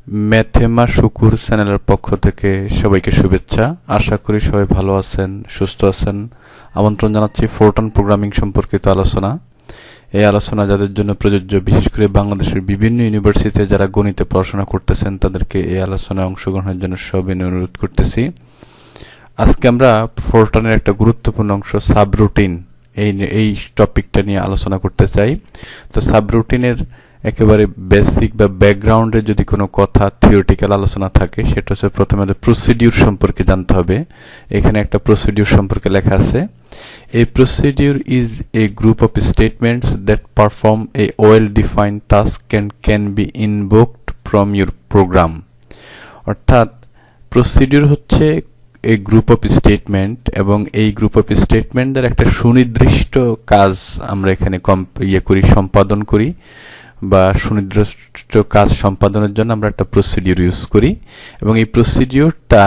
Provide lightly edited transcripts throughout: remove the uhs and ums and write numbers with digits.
ম্যাথেমা শুকুর চ্যানেলের পক্ষ থেকে সবাইকে শুভেচ্ছা। আশা করি সবাই ভালো আছেন, সুস্থ আছেন। আমন্ত্রণ জানাচ্ছি ফোরটন প্রোগ্রামিং সম্পর্কিত আলোচনা। এই আলোচনা যাদের জন্য প্রযোজ্য, বিশেষ করে বাংলাদেশের বিভিন্ন ইউনিভার্সিটিতে যারা গণিতে পড়াশোনা করতেছেন, তাদেরকে এই আলোচনায় অংশগ্রহণের জন্য সবিনয় অনুরোধ করতেছি। আজকে আমরা ফোরটনের একটা গুরুত্বপূর্ণ অংশ সাবরুটিন, এই টপিকটা নিয়ে আলোচনা করতে চাই। তো সাবরুটিনের একেবারে বেসিক বা ব্যাকগ্রাউন্ডে যদি কোনো কথা থিওরিটিক্যাল আলোচনা থাকে, সেটা হচ্ছে প্রথমে আমাদের প্রসিডিউর সম্পর্কে জানতে হবে। এখানে একটা প্রসিডিউর সম্পর্কে লেখা আছে, a procedure is a group of statements that perform a well defined task and can be invoked from your program. অর্থাৎ প্রসিডিউর হচ্ছে এই গ্রুপ অফ স্টেটমেন্ট, এবং এই গ্রুপ অফ স্টেটমেন্টদের একটা সুনির্দিষ্ট কাজ আমরা এখানে সম্পাদন করি, বা সুনির্দিষ্ট কাজ সম্পাদনের জন্য আমরা একটা প্রসিডিউর ইউজ করি। এবং এই প্রসিডিউরটা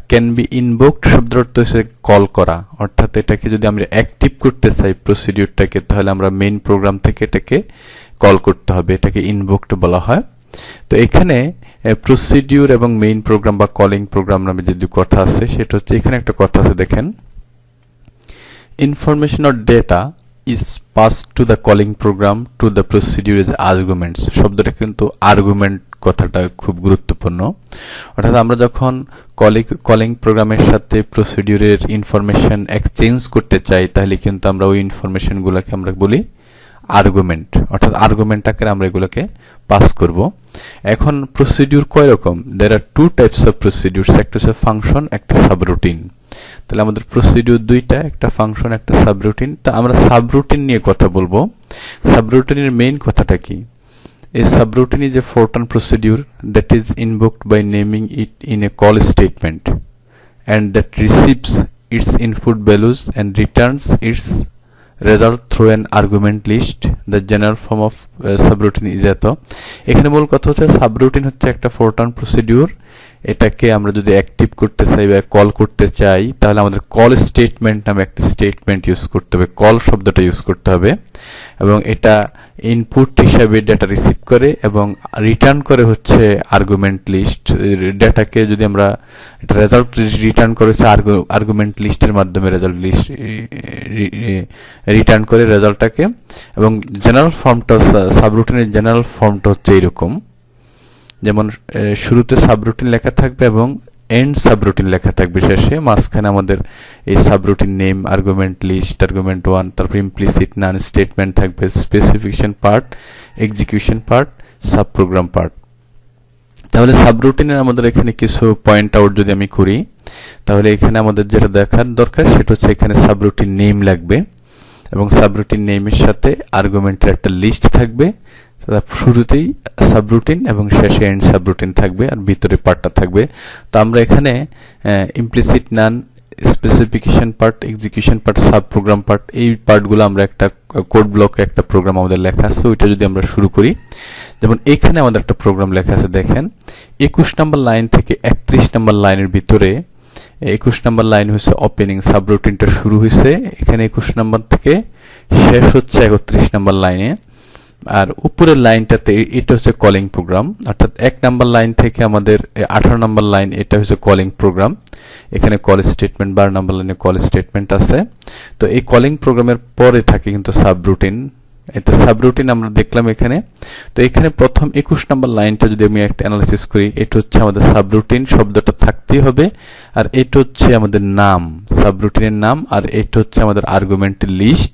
ক্যান বি ইনভোকড শব্দের অর্থ হচ্ছে কল করা। অর্থাৎ এটাকে যদি আমরা অ্যাক্টিভ করতে চাই প্রসিডিউরটাকে, তাহলে আমরা মেইন প্রোগ্রাম থেকে এটাকে কল করতে হবে, এটাকে ইনভোকড বলা হয়। তো এখানে প্রসিডিউর এবং মেইন প্রোগ্রাম বা কলিং প্রোগ্রাম নামে যে দুই কথা আছে, সেটা হচ্ছে এখানে একটা কথা আছে, দেখেন, information or data is passed to the calling program to the procedure as arguments। শব্দটা কিন্তু আর্গুমেন্ট কথাটা খুব গুরুত্বপূর্ণ। অর্থাৎ আমরা যখন কলিং প্রোগ্রামের সাথে প্রসিডিউরের ইনফরমেশন এক্সচেঞ্জ করতে চাই, তাহলে কিন্তু আমরা ওই ইনফরমেশনগুলোকে আমরা বলি আর্গুমেন্ট। অর্থাৎ আর্গুমেন্ট আকারে আমরা এগুলোকে পাস করব। এখন প্রসিডিউর কয় রকম? দের আর টু টাইপস অফ প্রসিডিউরস, একটা হচ্ছে ফাংশন, একটা সাবরুটিন। তাহলে আমাদের প্রসিডিউর দুইটা, একটা ফাংশন, একটা সাবরুটিন। তো আমরা সাবরুটিন নিয়ে কথা বলবো। সাবরুটিনের মেইন কথাটা কি? A subroutine is a Fortran procedure that is invoked by naming it in a call statement, and that receives its input values and returns its result through an argument list. The general form of subroutine is এত। এখানে মূল কথা হচ্ছে subroutine হচ্ছে একটা Fortran procedure। এটাকে আমরা যদি অ্যাক্টিভ করতে চাই বা কল করতে চাই, তাহলে আমাদের কল স্টেটমেন্ট নামে একটা স্টেটমেন্ট ইউজ করতে হবে, কল শব্দটা ইউজ করতে হবে। এবং এটা ইনপুট হিসাবে ডেটা রিসিভ করে এবং রিটার্ন করে হচ্ছে আর্গুমেন্ট লিস্ট। ডেটাকে যদি আমরা এটা রেজাল্ট রিটার্ন করেছে আর্গুমেন্ট লিস্টের মাধ্যমে, রেজাল্ট লিস্ট রিটার্ন করে রেজাল্টটাকে। এবং জেনারেল ফর্মটা, সাবরুটিনের জেনারেল ফর্মটা হচ্ছে এইরকম, যেমন শুরুতে সাবরুটিন লেখা থাকবে এবং এন্ড সাবরুটিন লেখা থাকবে শেষে। মাঝখানে আমাদের এই subroutine name, argument list, argument 1, তারপর ইমপ্লিসিট নান স্টেটমেন্ট থাকবে, specification part, execution part, sub program part. তাহলে সাবরুটিনের আমাদের এখানে কিছু পয়েন্ট আউট যদি আমি করি, তাহলে এখানে আমাদের যেটা দেখার দরকার সেটা হচ্ছে এখানে সাবরুটিন নেম লাগবে, এবং সাবরুটিন নেমের সাথে আর্গুমেন্টের একটা লিস্ট থাকবে। শুরুতেই সাবরুটিন এবং শেষে এন্ড সাবরুটিন থাকবে, আর ভিতরে পার্টটা থাকবে। তো আমরা এখানে implicit none, specification part, execution part, sub program part, এই পার্টগুলো আমরা একটা কোড ব্লকে একটা প্রোগ্রাম আমাদের লেখা আছে, ওইটা যদি আমরা শুরু করি, যেমন এখানে আমাদের একটা প্রোগ্রাম লেখা আছে, দেখেন 21 নম্বর লাইন থেকে 31 নম্বর লাইনের ভিতরে, 21 নম্বর লাইন হচ্ছে ওপেনিং, সাবরুটিনটা শুরু হয়েছে এখানে 21 নম্বর থেকে, শেষ হচ্ছে 31 নম্বর লাইনে। আর উপরের লাইনটাতে এটা হচ্ছে কলিং প্রোগ্রাম, অর্থাৎ 1 নাম্বার লাইন থেকে আমাদের 18 নম্বর লাইন, এটা হচ্ছে কলিং প্রোগ্রাম। এখানে কল স্টেটমেন্ট, 12 নম্বর লাইনে কল স্টেটমেন্ট আছে। তো এই কলিং প্রোগ্রামের পরে থাকে কিন্তু সাবরুটিন। এটা সাবরুটিন আমরা দেখলাম এখানে। তো এখানে প্রথম 21 নম্বর লাইনটা যদি আমি একটা অ্যানালাইসিস করি, এটা হচ্ছে আমাদের সাবরুটিন শব্দটা থাকতেই হবে, আর এটা হচ্ছে আমাদের নাম, সাবরুটিনের নাম, আর এটা হচ্ছে আমাদের আর্গুমেন্টের লিস্ট।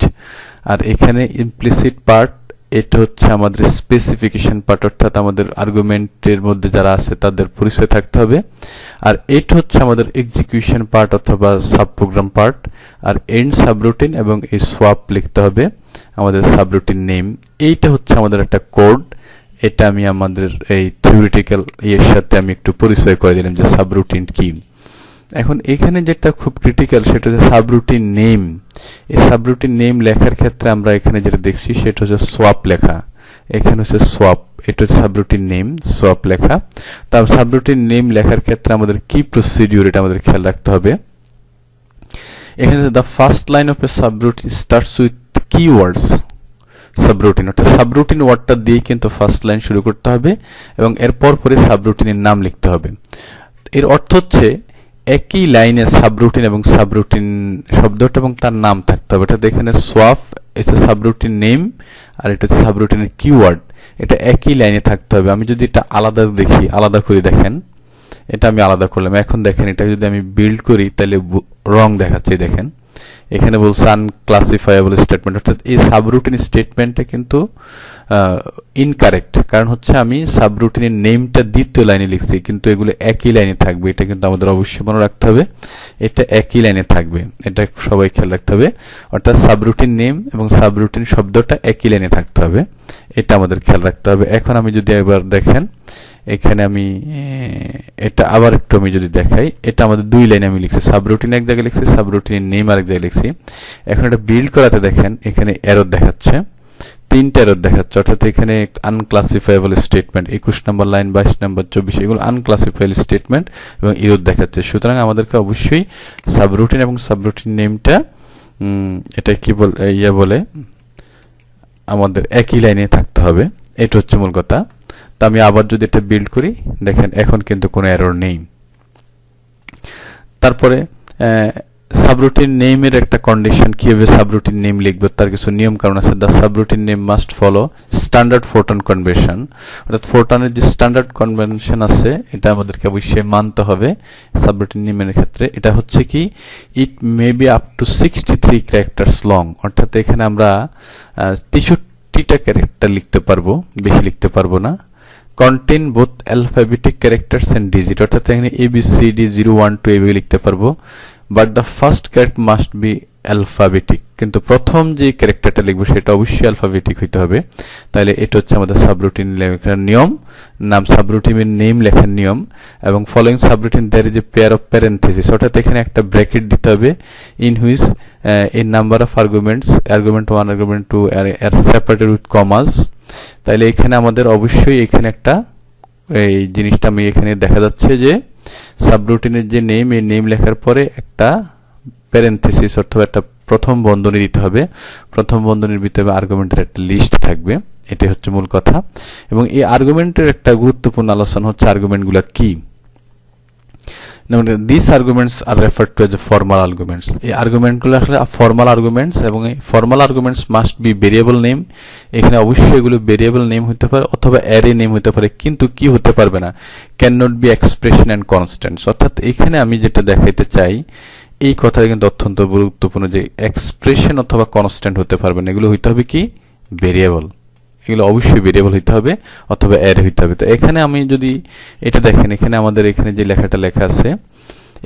আর এখানে ইমপ্লিসিট পার্ট, এটা হচ্ছে আমাদের স্পেসিফিকেশন পার্ট, অর্থাৎ আমাদের আর্গুমেন্টের মধ্যে যারা আছে তাদের পরিচয় থাকতে হবে। আর এটা হচ্ছে আমাদের এক্সিকিউশন পার্ট অথবা সাব প্রোগ্রাম পার্ট। আর এন্ড সাবরুটিন এবং এই সোয়াপ লিখতে হবে আমাদের সাবরুটিন নেম। এইটা হচ্ছে আমাদের একটা কোড। এটা আমি আমাদের এই থিওরিটিক্যাল এর সাথে আমি একটু পরিচয় করে দিলাম যে সাবরুটিন কি। এখন এখানে যেটা খুব ক্রিটিক্যাল সেটা হচ্ছে সাবরুটিন নেম। এই সাবরুটিন নেম লেখার ক্ষেত্রে আমরা এখানে যেটা দেখছি সেটা হচ্ছে সোয়াপ লেখা। এখানে হচ্ছে সোয়াপ, এটা হচ্ছে সাবরুটিন নেম, সোয়াপ লেখা। তার সাবরুটিন নেম লেখার ক্ষেত্রে আমাদের কি প্রসিডিউর, এটা আমাদের খেয়াল রাখতে হবে। এখানে the first line of A subroutine starts with keywords. Subroutine, অর্থাৎ সাবরুটিন ওয়ার্ডটা দিয়ে কিন্তু ফার্স্ট লাইন শুরু করতে হবে এবং এরপর পরে সাবরুটিনের নাম লিখতে হবে। এর অর্থ হচ্ছে একই লাইনে সাবরুটিন এবং সাবরুটিন শব্দটা এবং তার নাম থাকতে হবে। অর্থাৎ এখানে সোয়াপ এটা সাবরুটিন নেম আর এটা সাবরুটিনের কিওয়ার্ড, এটা একই লাইনে থাকতে হবে। আমি যদি এটা আলাদা দেখি, আলাদা করে দেখেন, এটা আমি আলাদা করলাম, এখন দেখেন এটা যদি আমি বিল্ড করি তাহলে রং দেখাচ্ছে। দেখেন এখানে বলছে আনক্লাসিফায়েবল স্টেটমেন্ট, অর্থাৎ এই সাবরুটিন স্টেটমেন্টটা কিন্তু ইনকারেক্ট, কারণ হচ্ছে আমি সাবরুটিনের নেমটা দ্বিতীয় লাইনে লিখছি, কিন্তু এগুলো একই লাইনে থাকবে। এটা কিন্তু আমাদের অবশ্যই মনে রাখতে হবে, এটা একই লাইনে থাকবে, এটা সবাই খেয়াল রাখতে হবে। অর্থাৎ সাবরুটিন নেম এবং সাবরুটিন শব্দটা একই লাইনে থাকতে হবে, এটা আমাদের খেয়াল রাখতে হবে। এখন আমি যদি এবার দেখেন এখানে আমি এটা আবার একটু আমি যদি দেখাই, এটা আমাদের দুই লাইনে আমি লিখছি, সাবরুটিন এক জায়গায় লিখছি, সাবরুটিনের নেম আরেক জায়গায় লিখছি। এখন এটা বিল্ড করাতে দেখেন এখানে এরর দেখাচ্ছে, তিনটা এরর দেখাচ্ছে, অর্থাৎ এখানে আনক্লাসিফায়েবল স্টেটমেন্ট 21 নম্বর লাইন, 22 নম্বর, 24, এগুলো আনক্লাসিফায়েবল স্টেটমেন্ট এবং এরর দেখাচ্ছে। সুতরাং আমাদেরকে অবশ্যই সাবরুটিন এবং সাবরুটিন নেমটা এটা কি বলে আমাদের একই লাইনে থাকতে হবে, এটা হচ্ছে মূল কথা। তো আমি আবার যদি এটা বিল্ড করি দেখেন এখন কিন্তু কোনো এরর নেই। তারপরে সাবরুটিন নেমের একটা কন্ডিশন, কিভাবে সাবরুটিন নেম লিখবো তার কিছু নিয়ম কারণ আছে। The subroutine name must follow standard Fortran convention, অর্থাৎ ফোরট্রানের যে স্ট্যান্ডার্ড কনভেনশন আছে এটা আমাদেরকে অবশ্যই মানতে হবে সাবরুটিন নেমের ক্ষেত্রে। এটা হচ্ছে কি it may be up to 63 characters long, অর্থাৎ এখানে আমরা 63টা ক্যারেক্টার লিখতে পারবো, বেশি লিখতে পারবো না। Contain both alphabetic characters and digit, অর্থাৎ এখানে ABCD 0 1 2 এইভাবে লিখতে পারবো। But the first character must be alphabetic, কিন্তু প্রথম যে ক্যারেক্টারটা লিখবো সেটা অবশ্যই অ্যালফাবেটিক হইতে হবে। তাহলে এটা হচ্ছে আমাদের সাবরুটিন লেখার নিয়ম, নাম সাবরুটিনের নেম লেখার নিয়ম। এবং following subroutine there is a pair of parenthesis, অর্থাৎ এখানে একটা ব্র্যাকেট দিতে হবে, in which a number of arguments, argument 1 argument 2 are separated with commas. তাহলে এখানে আমাদের অবশ্যই এখানে একটা এই জিনিসটা আমি এখানে দেখা যাচ্ছে যে সাবরুটিনের যে নেম, এই নেম লেখার পরে একটা প্যারেনথেসিস অথবা একটা প্রথম বন্ধনী দিতে হবে, প্রথম বন্ধনীর ভিতরে আর্গুমেন্টের একটা লিস্ট থাকবে, এটাই হচ্ছে মূল কথা। এবং এই আর্গুমেন্টের একটা গুরুত্বপূর্ণ আলোচনা হচ্ছে আর্গুমেন্টগুলো কি। This arguments are referred to as a formal arguments, এই আর্গুমেন্টগুলো আসলে ফর্মাল আর্গুমেন্টস এবং এই formal arguments must be variable name. এখানে অবশ্যই এগুলো ভেরিয়েবল নেম হতে পারে অথবা অ্যারে নেম হতে পারে, কিন্তু কি হতে পারবে না, can not be expression and constants. অর্থাৎ এখানে আমি যেটা দেখাইতে চাই এই কথাটা কিন্তু অত্যন্ত গুরুত্বপূর্ণ যে এক্সপ্রেশন অথবা কনস্ট্যান্ট হতে পারবে না, এগুলো হইতে হবে কি ভেরিয়েবল, এগুলো অবশ্যই ভেরিয়েবল হইতে হবে অথবা অ্যারে হইতে হবে। তো এখানে আমি যদি এটা দেখেন, এখানে আমাদের এখানে যে লেখাটা লেখা আছে,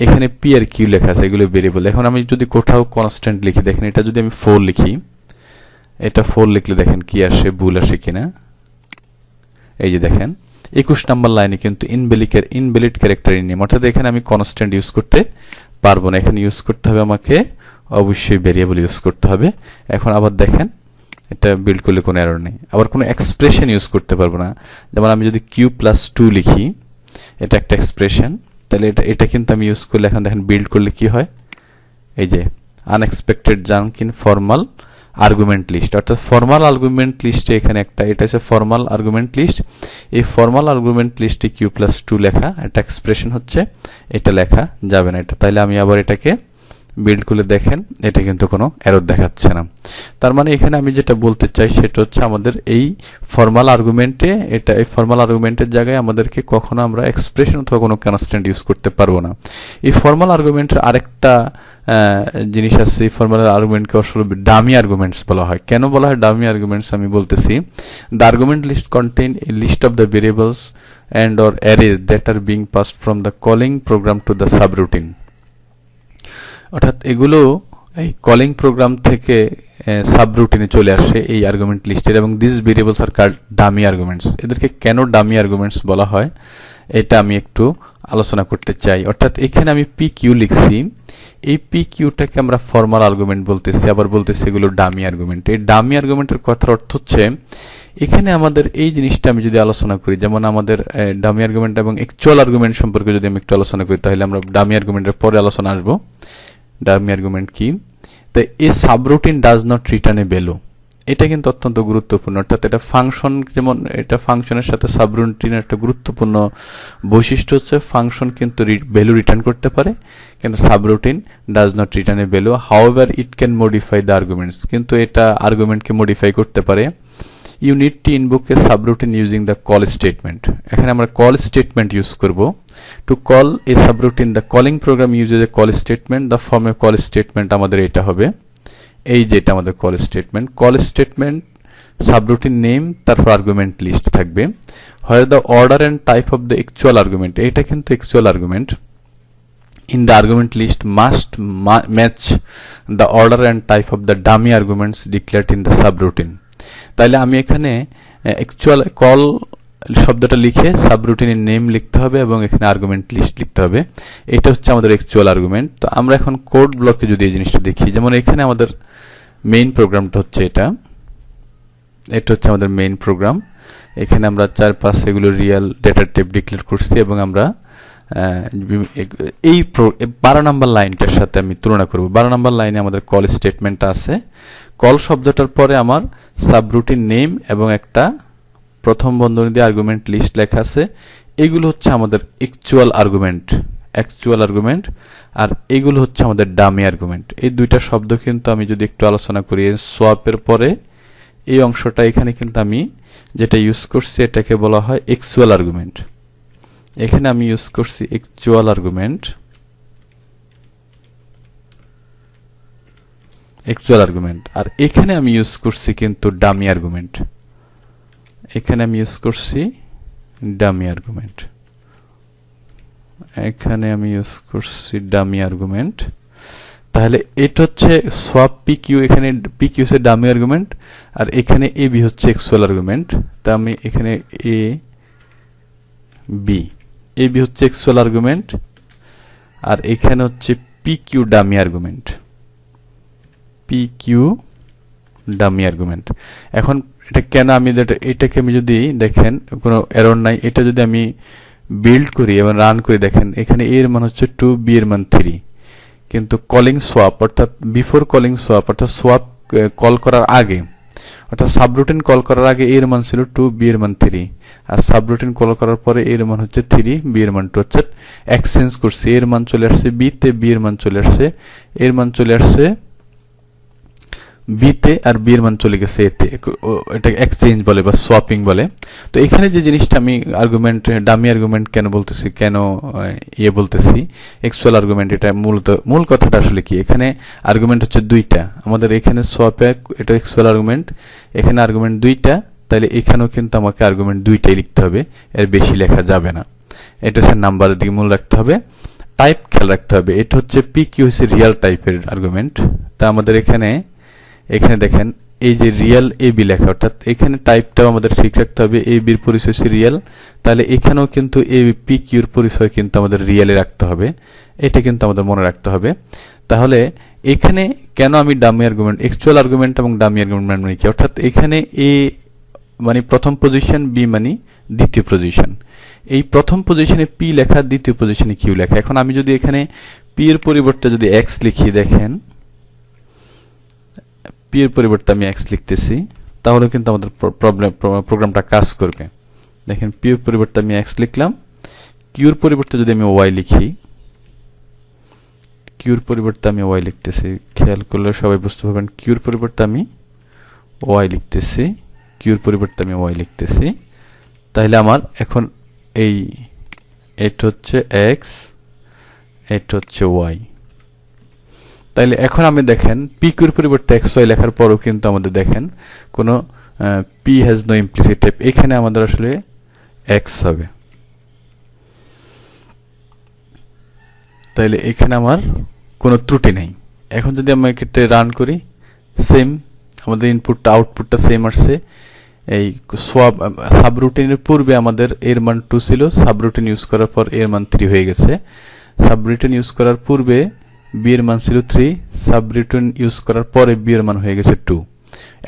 এখানে পি আর কিউ লেখা আছে, এগুলো ভেরিয়েবল। এখন আমি যদি কোথাও কনস্ট্যান্ট লিখি, দেখেন এটা যদি আমি 4 লিখি, এটা 4 লিখলে দেখেন কি আসে, ভুল আসে কিনা। এই যে দেখেন 21 নম্বর লাইনে কিন্তু ইনভ্যালিড ক্যারেক্টার নেম, অর্থাৎ এখানে আমি কনস্ট্যান্ট ইউজ করতে পারবো না, এখানে ইউজ করতে হবে আমাকে অবশ্যই ভেরিয়েবল ইউজ করতে হবে। এখন আবার দেখেন এটা বিল্ড করলে কোনো এরর নেই। আবার কোনো এক্সপ্রেশন ইউজ করতে পারবো না, যেমন আমি যদি Q+2 লিখি, এটা একটা এক্সপ্রেশন, তাহলে এটা কিন্তু আমি ইউজ করলে এখন দেখেন বিল্ড করলে কি হয়, এই যে unexpected junk in formal argument list, অর্থাৎ ফর্মাল আর্গুমেন্ট লিস্টে এখানে একটা, এটা হচ্ছে ফর্মাল আর্গুমেন্ট লিস্ট। এই ফর্মাল আর্গুমেন্ট লিস্টে Q+2 লেখা একটা এক্সপ্রেশন হচ্ছে, এটা লেখা যাবে না এটা। তাইলে আমি আবার এটাকে বিল্ড করলে দেখেন এটা কিন্তু কোনো এরর দেখাচ্ছে না। তার মানে এখানে আমি যেটা বলতে চাই সেটা হচ্ছে আমাদের এই ফর্মাল আর্গুমেন্টে, এই ফর্মাল আর্গুমেন্টের জায়গায় আমাদেরকে কখনো আমরা এক্সপ্রেশন অথবা কোনো কনস্ট্যান্ট ইউজ করতে পারবো না। এই ফর্মাল আর্গুমেন্টের আরেকটা জিনিস আছে, এই ফর্মাল আর্গুমেন্টকে আসলে ডামি আর্গুমেন্টস বলা হয়। কেন বলা হয় ডামি আর্গুমেন্টস আমি বলতেছি, the argument list contain a list of the variables and or arrays that are being passed from the calling program to the subroutine, অর্থাৎ এগুলো এই কলিং প্রোগ্রাম থেকে সাবরুটিনে চলে আসে এই আর্গুমেন্ট লিস্টের, এবং this variables are called dummy arguments. এদেরকে কেন ডামি আর্গুমেন্টস বলা হয় এটা আমি একটু আলোচনা করতে চাই। অর্থাৎ এখানে আমি পি কিউ লিখছি, এই পি কিউটাকে আমরা ফর্মাল আর্গুমেন্ট বলতেছি, আবার বলতেছি এগুলো ডামি আর্গুমেন্ট। এই ডামি আর্গুমেন্টের কথার অর্থ হচ্ছে এখানে আমাদের এই জিনিসটা আমি যদি আলোচনা করি, যেমন আমাদের ডামি আর্গুমেন্ট এবং অ্যাকচুয়াল আর্গুমেন্ট সম্পর্কে যদি আমি একটু আলোচনা করি, তাহলে আমরা ডামি আর্গুমেন্টের পরে আলোচনা আসবো। ডামি আর্গুমেন্ট কি? তো a subroutine does not return a value, এটা কিন্তু অত্যন্ত গুরুত্বপূর্ণ, অর্থাৎ এটা ফাংশন, যেমন এটা ফাংশনের সাথে সাবরুটিনের একটা গুরুত্বপূর্ণ বৈশিষ্ট্য হচ্ছে ফাংশন কিন্তু ভ্যালু রিটার্ন করতে পারে, কিন্তু subroutine does not return a value, however it can modify the arguments, কিন্তু এটা আর্গুমেন্টকে মডিফাই করতে পারে। You need to invoke a subroutine using the call statement, এখানে আমরা কল স্টেটমেন্ট ইউজ করব। To call a subroutine the calling program uses a call statement, the form a call statement আমাদের এটা হবে, এই যে এটা আমাদের কল স্টেটমেন্ট সাবরুটিন নেম, তারপর আর্গুমেন্ট লিস্ট থাকবে। হয় the order and type of the actual argument, এটা কিন্তু actual argument, in the argument list must match the order and type of the dummy arguments declared in the subroutine. তাইলে আমি এখানে actual call শব্দটা লিখে সাবরুটিনের name লিখতে হবে এবং এখানে আর্গুমেন্ট লিস্ট লিখতে হবে, এটা হচ্ছে আমাদের অ্যাকচুয়াল আর্গুমেন্ট। তো আমরা এখন কোড ব্লকে যদি এই জিনিসটা দেখি, যেমন এখানে আমাদের মেইন প্রোগ্রামটা হচ্ছে এটা হচ্ছে আমাদের মেইন প্রোগ্রাম। এখানে আমরা 4-5 এগুলো রিয়েল ডেটা টাইপ ডিক্লেয়ার করছি এবং আমরা এই 12 নম্বর লাইনটার সাথে আমি তুলনা করব। 12 নম্বর লাইনে আমাদের কল স্টেটমেন্টটা আছে, কল শব্দটার পরে আমার সাবরুটিন নেম এবং একটা প্রথম বন্ধনী দিয়ে আর্গুমেন্ট লিস্ট লেখা আছে, এগুলো হচ্ছে আমাদের অ্যাকচুয়াল আর্গুমেন্ট, আর এগুলো হচ্ছে আমাদের ডামি আর্গুমেন্ট। এই দুইটা শব্দ কিন্তু আমি যদি একটু আলোচনা করি, সোয়াপের পরে এই অংশটা এখানে কিন্তু আমি যেটা ইউজ করছি এটাকে বলা হয় অ্যাকচুয়াল আর্গুমেন্ট। এখানে আমি ইউজ করছি অ্যাকচুয়াল আর্গুমেন্ট, আর এখানে আমি ইউজ করছি কিন্তু ডামি আর্গুমেন্ট, এখানে আমি ইউজ করছি ডামি আর্গুমেন্ট, তাহলে এটা হচ্ছে সোয়াপ পিকিউ, এখানে পিকিউ হচ্ছে ডামি আর্গুমেন্ট, আর এখানে এ বি হচ্ছে অ্যাকচুয়াল আর্গুমেন্ট। তা আমি এখানে এ বি হচ্ছে অ্যাকচুয়াল আর্গুমেন্ট, আর এখানে হচ্ছে পিকিউ ডামি আর্গুমেন্ট। এখন এটা কেন আমি এটাকে আমি যদি দেখেন কোনো এরর নাই, এটা যদি আমি বিল্ড করি এবং রান করে দেখেন, এখানে এর মান হচ্ছে 2, বি এর মান 3, কিন্তু কলিং সোয়াপ অর্থাৎ বিফোর কলিং সোয়াপ অর্থাৎ সোয়াপ কল করার আগে, অর্থাৎ সাবরুটিন কল করার আগে এর মান ছিল 2, বি এর মান 3, আর সাবরুটিন কল করার পরে এর মান হচ্ছে 3, বি এর মান 2, অর্থাৎ এক্সচেঞ্জ করছে, এর মান চলে আসছে বি তে, বি এর মান চলে আসছে, এর মান চলে আসছে বিতে, আর বি এর মান চলে গেছে এতে, এটা এক্সচেঞ্জ বলে বা সোয়াপিং বলে। তো এখানে যে জিনিসটা আমি আর্গুমেন্ট ডামি আর্গুমেন্ট কেন বলতেছি, বলতেছি অ্যাকচুয়াল আর্গুমেন্ট, এটা মূল কথাটা আসলে কি, এখানে আর্গুমেন্ট হচ্ছে দুইটা, আমাদের এখানে সোয়াপে এটা অ্যাকচুয়াল আর্গুমেন্ট, এখানে আর্গুমেন্ট দুইটা, তাহলে এখানেও কিন্তু আমাকে আর্গুমেন্ট দুইটাই লিখতে হবে, এর বেশি লেখা যাবে না। এটা হচ্ছে নাম্বারের দিকে মূল রাখতে হবে। টাইপ খেয়াল রাখতে হবে, এটা হচ্ছে পিকিউ হচ্ছে রিয়েল টাইপের আর্গুমেন্ট। তা আমাদের এখানে দেখেন এই যে রিয়েল এ বি লেখা, অর্থাৎ এখানে টাইপটাও আমাদের ঠিক রাখতে হবে, এ বির পরিচয় হচ্ছে রিয়েল, তাহলে এখানেও কিন্তু এ পি কিউর পরিচয় কিন্তু আমাদের রিয়েলে রাখতে হবে, এটা কিন্তু আমাদের মনে রাখতে হবে। তাহলে এখানে কেন আমি ডামি আর্গুমেন্ট, অ্যাকচুয়াল আর্গুমেন্ট এবং ডামি আর্গুমেন্ট মানে কি, অর্থাৎ এখানে এ মানে প্রথম পজিশন, বি মানে দ্বিতীয় পজিশন, এই প্রথম পজিশনে পি লেখা, দ্বিতীয় পজিশনে কিউ লেখা। এখন আমি যদি এখানে পি এর পরিবর্তে যদি এক্স লিখি, দেখেন পি এর পরিবর্তে আমি এক্স লিখতেছি, তাহলে কিন্তু আমাদের প্রোগ্রামটা কাজ করবে। দেখেন পি এর পরিবর্তে আমি এক্স লিখলাম, কিউর পরিবর্তে যদি আমি ওয়াই লিখি, কিউর পরিবর্তে আমি ওয়াই লিখতেছি, খেয়াল করলে সবাই বুঝতে পারবেন, কিউর পরিবর্তে আমি ওয়াই লিখতেছি, তাহলে আমার এখন এটা হচ্ছে এক্স, এটা হচ্ছে ওয়াই। তাইলে এখন আমি দেখেন পি কিউর পরিবর্তে এক্স ওয়াই লেখার পরও কিন্তু আমাদের দেখেন কোনো P has no implicit type, এখানে আমাদের আসলে এক্স হবে। তাইলে এখানে আমার কোনো ত্রুটি নেই। এখন যদি আমি এটা রান করি, সেম আমাদের ইনপুটটা আউটপুটটা সেম আসছে। এই সাবরুটিনের পূর্বে আমাদের এর মান 2 ছিল, সাবরুটিন ইউজ করার পর এর মান 3 হয়ে গেছে। সাবরুটিন ইউজ করার পূর্বে বি এর মান ছিল 3, সাবরুটিন ইউজ করার পরে বি এর মান হয়ে গেছে 2,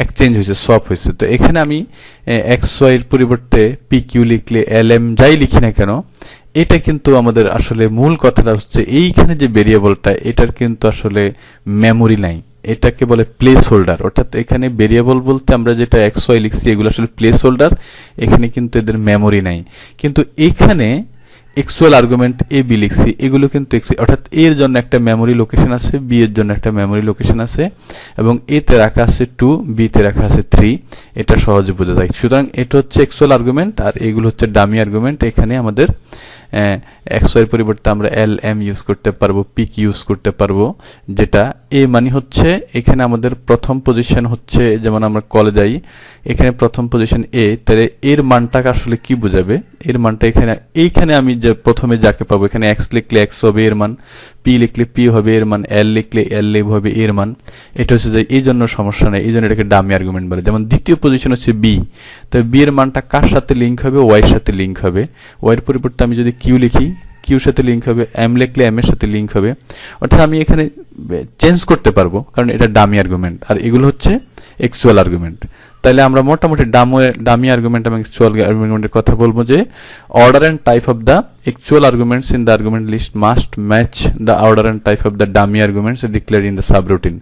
এক্সচেঞ্জ হয়েছে, সোয়াপ হয়েছে। তো এখানে আমি এক্স ওয়াই এর পরিবর্তে পি কিউ লিখলে, এল এম যাই লিখি না কেন, এটা কিন্তু আমাদের আসলে মূল কথাটা হচ্ছে এইখানে যে ভেরিয়েবলটা, এটার কিন্তু আসলে মেমোরি নাই, এটাকে বলে প্লেস হোল্ডার। অর্থাৎ এখানে ভেরিয়েবল বলতে আমরা যেটা এক্স ওয়াই লিখছি এগুলো আসলে প্লেস হোল্ডার, এখানে কিন্তু এদের মেমোরি নাই। কিন্তু এখানে অ্যাকচুয়াল আর্গুমেন্ট এ বি লিখছি, এগুলো কিন্তু অর্থাৎ এর জন্য একটা মেমোরি লোকেশন আছে, বি এর জন্য একটা মেমোরি লোকেশন আছে, এবং এ তে রাখা আছে 2, বি তে রাখা আছে 3। এটা সহজে বোঝা যায়। সুতরাং এটা হচ্ছে অ্যাকচুয়াল আর্গুমেন্ট আর এগুলো হচ্ছে ডামি আর্গুমেন্ট। এখানে আমাদের এক্স এর পরিবর্তে আমরা এল এম ইউজ করতে পারবো, পিক ইউজ করতে পারবো, যেটা এ মানে হচ্ছে এখানে আমাদের প্রথম পজিশন হচ্ছে, যেমন আমরা কলে যাই এখানে প্রথম পজিশন এ, তাহলে এর মানটাকে আসলে কি বোঝাবে, এর মানটা এইখানে আমি যে প্রথমে যাকে পাবো, এখানে এক্স লিখলে এক্স হবে এর মান, পি লিখলে পি হবে এর মান, এল লিখলে এল হবে এর মান। এটা হচ্ছে যে এই জন্য সমস্যা নেই, এই জন্য এটাকে ডামি আর্গুমেন্ট বলে। যেমন দ্বিতীয় পজিশন হচ্ছে বি, তো বি এর মানটা কার সাথে লিঙ্ক হবে, ওয়াই এর সাথে লিঙ্ক হবে। ওয়াই এর পরিবর্তে আমি যদি কিউ লিখি, কিউর সাথে লিঙ্ক হবে, এম লিখলে এম এর সাথে লিঙ্ক হবে। অর্থাৎ আমি এখানে চেঞ্জ করতে পারবো, কারণ এটা ডামি আর্গুমেন্ট আর এগুলো হচ্ছে অ্যাকচুয়াল আর্গুমেন্ট। তাহলে আমরা মোটামুটি ডামি আর্গুমেন্ট এবং অ্যাকচুয়াল আর্গুমেন্টের কথা বলবো যে order and type of the actual arguments in the argument list must match the order and type of the dummy arguments declare in the subroutine.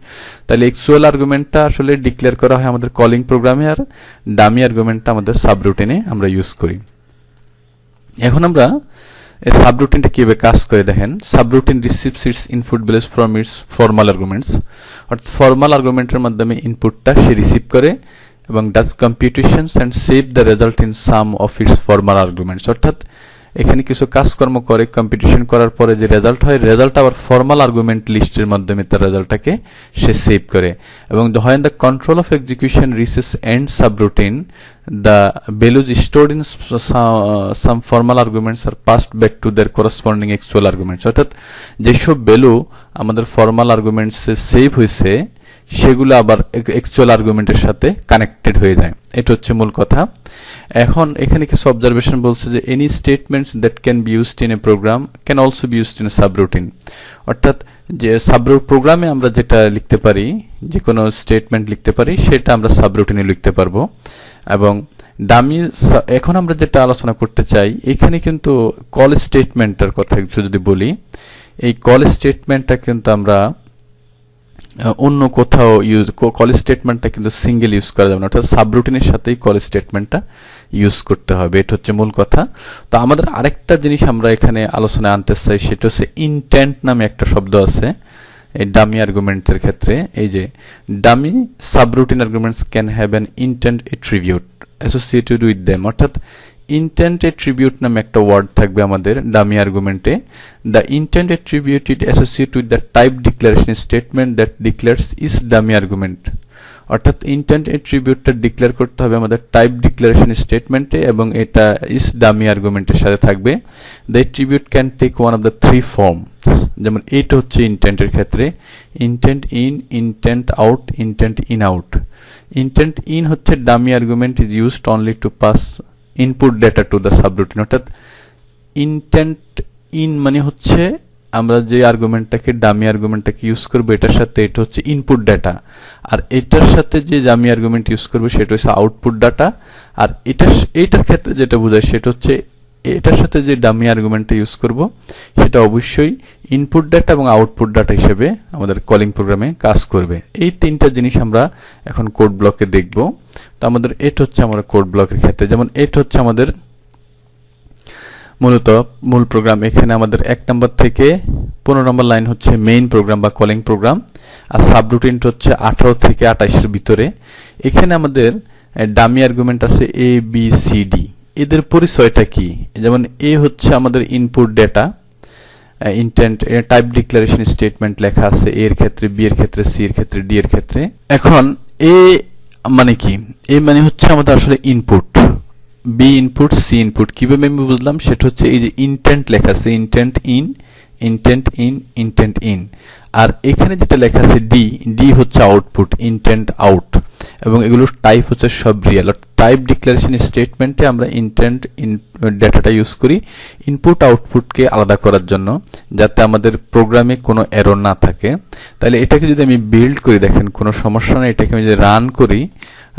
তাহলে অ্যাকচুয়াল আর্গুমেন্টটা আসলে ডিক্লেয়ার করা হয় আমাদের কলিং প্রোগ্রামে, আর ডামি আর্গুমেন্টটা আমাদের সাবরুটিনে আমরা ইউজ করি। এখন আমরা সাবরুটিনটা কিভাবে কাজ করে দেখেন। Subroutine receives its input values from its formal arguments, অর্থাৎ ফর্মাল আর্গুমেন্টের মাধ্যমে ইনপুটটা সে রিসিভ করে এবং does computations and save the result in some of its formal arguments. অর্থাৎ এখানে কিছু কাজকর্ম করে, কম্পিটিশন করার পরে যে রেজাল্ট হয়, রেজাল্ট আবার ফর্মাল আর্গুমেন্ট লিস্টের মাধ্যমে তার রেজাল্টটাকে সে সেভ করে। এবং when the control of execution reaches end subroutine, the values stored in some formal arguments are passed back to their corresponding actual arguments। অর্থাৎ যেসব ভ্যালু আমাদের ফর্মাল আর্গুমেন্টসে সেভ হয়েছে সেগুলো আবার অ্যাকচুয়াল আর্গুমেন্টের সাথে কানেক্টেড হয়ে যায়। এটা হচ্ছে মূল কথা। এখন এখানে কিছু অবজারভেশন বলছে যে any statements that can be used in a program can also be used in a subroutine. অর্থাৎ যে প্রোগ্রামে আমরা যেটা লিখতে পারি, যে কোনো স্টেটমেন্ট লিখতে পারি, সেটা আমরা সাবরুটিনে লিখতে পারবো। এবং ডামি এখন আমরা যেটা আলোচনা করতে চাই, এখানে কিন্তু কল স্টেটমেন্টের কথা একটু যদি বলি, এই কল স্টেটমেন্টটা কিন্তু আমরা অন্য কোথাও কল স্টেটমেন্টটা কিন্তু সিঙ্গেল ইউজ করা যাবে না, অর্থাৎ সাবরুটিনের সাথেই কল স্টেটমেন্টটা ইউজ করতে হবে। এটা হচ্ছে মূল কথা। তো আমাদের আরেকটা জিনিস আমরা এখানে আলোচনায় আনতে চাই, সেটা হচ্ছে ইনটেন্ট নামে একটা শব্দ আছে এই ডামি আর্গুমেন্টের ক্ষেত্রে। এই যে dummy subroutine arguments can have an intent attribute associated with them. অর্থাৎ ইনটেন্ট অ্যাট্রিবিউট নামে একটা ওয়ার্ড থাকবে আমাদের ডামি আর্গুমেন্টে। The intent attribute it associate with the type declaration statement that declares its dummy argument. অর্থাৎ ইনটেন্ট অ্যাট্রিবিউটটা declare করতে হবে আমাদের টাইপ ডিক্লারেশন স্টেটমেন্টে, এবং এটা ইস ডামি আর্গুমেন্টের সাথে থাকবে। The attribute can take one of the 3 forms. যেমন এইটা হচ্ছে ইনটেন্টের ক্ষেত্রে intent in, intent out, intent in out. Intent in হচ্ছে dummy argument is used only to pass input data to the subroutine. অর্থাৎ ইনটেন্ট ইন মানে হচ্ছে আমরা যে আর্গুমেন্টটাকে ডামি আর্গুমেন্টটাকে ইউজ করবো এটার সাথে, এটা হচ্ছে ইনপুট ডাটা, আর এটার সাথে যে ডামি আর্গুমেন্ট ইউজ করবো সেটা হচ্ছে আউটপুট ডাটা। আর এইটার ক্ষেত্রে যেটা বোঝায় সেটা হচ্ছে এটার সাথে যে ডামি আর্গুমেন্টটা ইউজ করব সেটা অবশ্যই ইনপুট ডাটা এবং আউটপুট ডাটা হিসেবে আমাদের কলিং প্রোগ্রামে কাজ করবে। এই তিনটা জিনিস আমরা এখন কোড ব্লকে দেখব। তো আমাদের এটা হচ্ছে আমাদের কোড ব্লকের ক্ষেত্রে, যেমন এটা হচ্ছে আমাদের মূলত মূল প্রোগ্রাম। এখানে আমাদের 1 নম্বর থেকে 15 নম্বর লাইন হচ্ছে মেইন প্রোগ্রাম বা কলিং প্রোগ্রাম, আর সাবরুটিনটা হচ্ছে 18 থেকে 28 এর ভিতরে। এখানে আমাদের ডামি আর্গুমেন্ট আছে এ বি সি ডি। এদের পরিচয়টা কি? যেমন এ হচ্ছে আমাদের input data, intent type declaration statement লেখা আছে এ এর ক্ষেত্রে, বি এর ক্ষেত্রে, সি এর ক্ষেত্রে, ডি এর ক্ষেত্রে। এখন এ মানে কি? এ মানে হচ্ছে আমাদের আসলে input, B input, C input. কিভাবে আমি বুঝলাম সেটা হচ্ছে এই যে ইনটেন্ট লেখা আছে intent in, intent in, intent in. আর এখানে যেটা লেখা আছে ডি, ডি হচ্ছে আউটপুট, ইনটেন্ট আউট, এবং এগুলোর টাইপ হচ্ছে সব রিয়েল। টাইপ ডিক্লারেশন স্টেটমেন্টে আমরা ইনটেন্ট ইন ডেটাটা ইউজ করি ইনপুট আউটপুটকে আলাদা করার জন্য, যাতে আমাদের প্রোগ্রামে কোনো এরর না থাকে। তাহলে এটাকে যদি আমি বিল্ড করি, দেখেন কোনো সমস্যা নেই। এটাকে আমি যদি রান করি,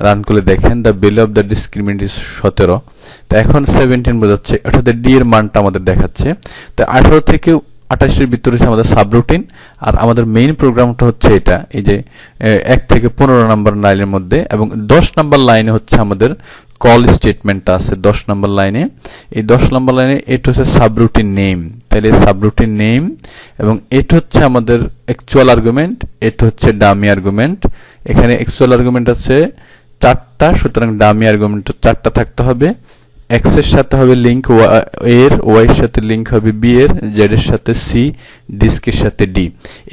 রান করলে দেখেন the value of the discriminant is 17। তো এখন 17 বোঝাচ্ছে, অর্থাৎ ডি এর মানটা আমাদের দেখাচ্ছে। তো 18 থেকে 28 এর ভিতরে হচ্ছে আমাদের সাবরুটিন, আর আমাদের মেইন প্রোগ্রামটা হচ্ছে এটা, এই যে 1 থেকে 15 নম্বর লাইনের মধ্যে, এবং 10 নম্বর লাইনে হচ্ছে আমাদের কল স্টেটমেন্টটা আছে 10 নম্বর লাইনে। এই 10 নম্বর লাইনে এটা হচ্ছে সাবরুটিন নেম, তাহলে সাবরুটিন নেম, এবং এটা হচ্ছে আমাদের অ্যাকচুয়াল আর্গুমেন্ট, এটা হচ্ছে ডামি আর্গুমেন্ট। এখানে অ্যাকচুয়াল আর্গুমেন্ট আছে 4টা, সুতরাং ডামি আর্গুমেন্ট 4টা থাকতে হবে। এক্স এর সাথে হবে লিঙ্ক এর, ওয়াই এর সাথে লিঙ্ক হবে বি এর, জেড এর সাথে সি, ডিস্কের সাথে ডি।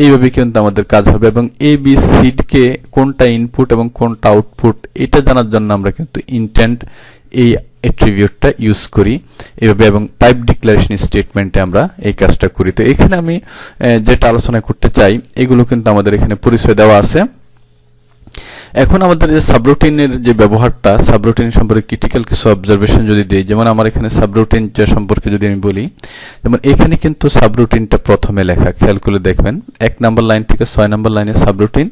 এইভাবে কিন্তু আমাদের কাজ হবে, এবং এ বি সি কে কোনটা ইনপুট এবং কোনটা আউটপুট এটা জানার জন্য আমরা কিন্তু ইন্টেন্ট এই অ্যাট্রিবিউটটা ইউজ করি এইভাবে, এবং টাইপ ডিক্লারেশন স্টেটমেন্টে আমরা এই কাজটা করি। তো এখানে আমি যেটা আলোচনা করতে চাই এগুলো কিন্তু আমাদের এখানে পরিচয় দেওয়া আছে। এখন আমাদের যে সাবরুটিনের যে ব্যবহারটা, সাবরুটিন সম্পর্কে ক্রিটিক্যাল কিছু অবজারভেশন যদি দিই, যেমন আমার এখানে সাবরুটিন যে সম্পর্কে যদি আমি বলি, যেমন এখানে কিন্তু সাবরুটিনটা প্রথমে লেখা, খেয়াল করে দেখবেন 1 নম্বর লাইন থেকে 6 নম্বর লাইনে সাবরুটিন,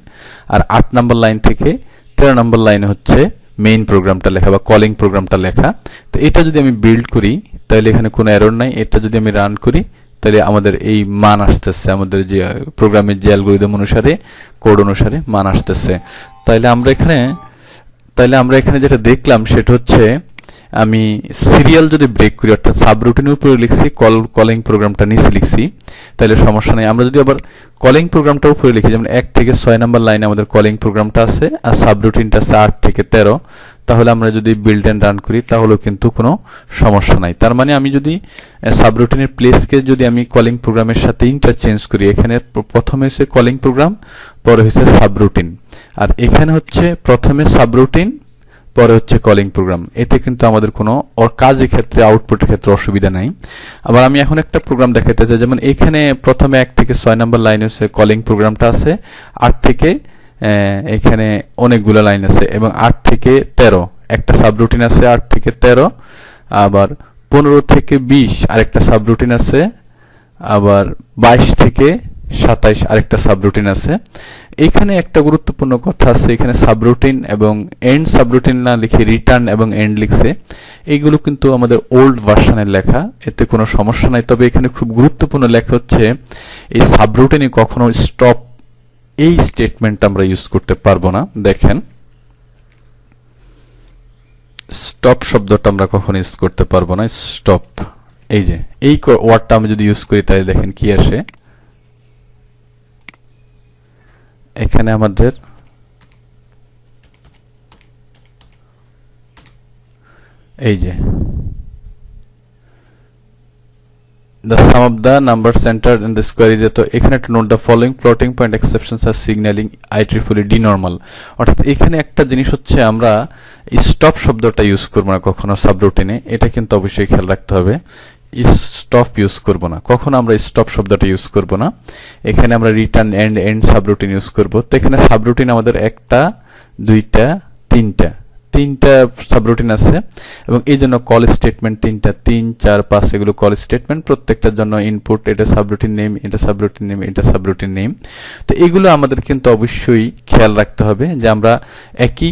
আর 8 নম্বর লাইন থেকে 13 নম্বর লাইনে হচ্ছে মেইন প্রোগ্রামটা লেখা বা কলিং প্রোগ্রামটা লেখা। তো এটা যদি আমি বিল্ড করি তাহলে এখানে কোনো এরর নাই, এটা যদি আমি রান করি তাহলে আমাদের এই মান আসতেছে, আমাদের যে প্রোগ্রামের যে অ্যালগরিদম অনুসারে, কোড অনুসারে মান আসতেছে। তাইলে আমরা এখানে যেটা দেখলাম সেটা হচ্ছে, আমি সিরিয়াল যদি ব্রেক করি, অর্থাৎ সাবরুটিনের উপরে লিখছি, কলিং প্রোগ্রামটা নিচে লিখছি, তাহলে সমস্যা নেই। আমরা যদি আবার কলিং প্রোগ্রামটা উপরে লিখি, যেমন 1 থেকে 6 নম্বর লাইনে আমাদের কলিং প্রোগ্রামটা আছে, আর সাবরুটিনটা আছে 8 থেকে 13, তাহলে আমরা যদি বিল্ড এন্ড রান করি তাহলেও কিন্তু কোনো সমস্যা নাই। তার মানে আমি যদি সাবরুটিনের প্লেসকে যদি আমি কলিং প্রোগ্রামের সাথে ইন্টারচেঞ্জ করি, এখানে প্রথমে হচ্ছে কলিং প্রোগ্রাম, পরে হচ্ছে সাবরুটিন, আর এখানে হচ্ছে প্রথমে সাবরুটিন, পরে হচ্ছে কলিং প্রোগ্রাম, এতে কিন্তু আমাদের কোনো কাজের ক্ষেত্রে, আউটপুটের ক্ষেত্রে অসুবিধা নাই। আবার আমি এখন একটা প্রোগ্রাম দেখাতে চাই, যেমন এখানে প্রথমে 1 থেকে 6 নম্বর লাইনে হচ্ছে কলিং প্রোগ্রামটা আছে, 8 থেকে এখানে অনেকগুলো লাইন আছে, এবং 8 থেকে 13 একটা সাবরুটিন আছে, 8 থেকে 13, আবার 15 থেকে 20 আরেকটা সাবরুটিন আছে, আবার 22 থেকে 27 আরেকটা সাবরুটিন আছে। এখানে একটা গুরুত্বপূর্ণ কথা আছে, এখানে সাবরুটিন এবং এন্ড সাবরুটিন না লিখে রিটার্ন এবং এন্ড লিখছে, এইগুলো কিন্তু আমাদের ওল্ড ভার্সনের লেখা, এতে কোনো সমস্যা নাই। তবে এখানে খুব গুরুত্বপূর্ণ লেখা হচ্ছে, এই সাবরুটিনে কখনো স্টপ এই স্টেটমেন্ট আমরা ইউজ করতে পারবো না। দেখেন, স্টপ শব্দটা আমরা কখনো ইউজ করতে পারবো না। স্টপ, এই যে এই ওয়ার্ডটা আমি যদি ইউজ করি তাহলে দেখেন কি আসে, এখানে আমাদের এই যে the sum of the numbers entered in the square is, তো এখানে একটা note, the following floating point exceptions are signaling IEEE denormal, অর্থাৎ এখানে একটা জিনিস হচ্ছে আমরা স্টপ শব্দটা ইউজ করবো না কখনো সাবরুটিনে, এটা কিন্তু অবশ্যই খেয়াল রাখতে হবে। স্টপ ইউজ করব না, কখনো আমরা স্টপ শব্দটা ইউজ করব না। এখানে আমরা রিটার্ন এন্ড সাবরুটিন ইউজ করব। তো এখানে সাবরুটিন আমাদের 1টা 2টা 3টা সাবরুটিন আছে, এবং এই জন্য কল স্টেটমেন্ট 3টা, 3 4 5 এগুলো কল স্টেটমেন্ট, প্রত্যেকটার জন্য ইনপুট, এটা সাবরুটিন নেম, এটা সাবরুটিন নেম, এটা সাবরুটিন নেম। তো এগুলো আমাদের কিন্তু অবশ্যই খেয়াল রাখতে হবে যে আমরা একই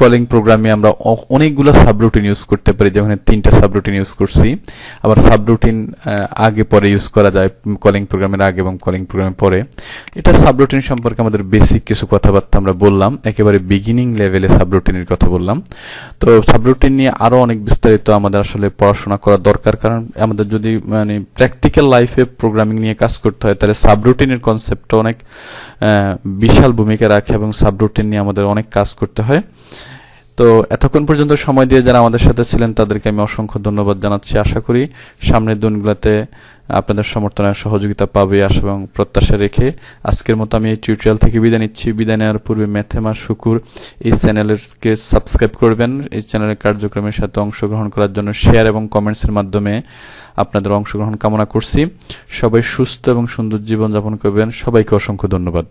কলিং প্রোগ্রামে আমরা অনেকগুলো সাবরুটিন ইউজ করতে পারি, যেমন 3টা সাবরুটিন ইউজ করছি। আবার সাবরুটিন আগে পরে ইউজ করা যায়, কলিং প্রোগ্রামের আগে এবং কলিং প্রোগ্রামের পরে। এটা সাবরুটিন সম্পর্কে আমাদের বেসিক কিছু কথাবার্তা আমরা বললাম, একেবারে বিগিনিং লেভেলে সাবরুটিনের কথা বললাম। তো সাবরুটিন নিয়ে আরো অনেক বিস্তারিত আমাদের আসলে পড়াশোনা করা দরকার, কারণ আমাদের যদি মানে প্র্যাকটিক্যাল লাইফে প্রোগ্রামিং নিয়ে কাজ করতে হয় তাহলে সাবরুটিনের কনসেপ্টটা অনেক বিশাল ভূমিকা রাখে, এবং সাবরুটিন নিয়ে আমাদের অনেক কাজ করতে হয়। তো এতক্ষণ পর্যন্ত সময় দিয়ে যারা আমাদের সাথে ছিলেন তাদেরকে আমি অসংখ্য ধন্যবাদ জানাচ্ছি। আশা করি সামনের দিনগুলোতে আপনাদের সমর্থন আর সহযোগিতা পাবে আশা এবং প্রত্যাশা রেখে আজকের মতো আমি এই টিউটোরিয়াল থেকে বিদায় নিচ্ছি। বিদায় নেওয়ার পূর্বে ম্যাথেমা শুকুর এই চ্যানেলকে সাবস্ক্রাইব করবেন। এই চ্যানেলের কার্যক্রমের সাথে অংশগ্রহণ করার জন্য শেয়ার এবং কমেন্টসের মাধ্যমে আপনাদের অংশগ্রহণ কামনা করছি। সবাই সুস্থ এবং সুন্দর জীবন যাপন করবেন। সবাইকে অসংখ্য ধন্যবাদ।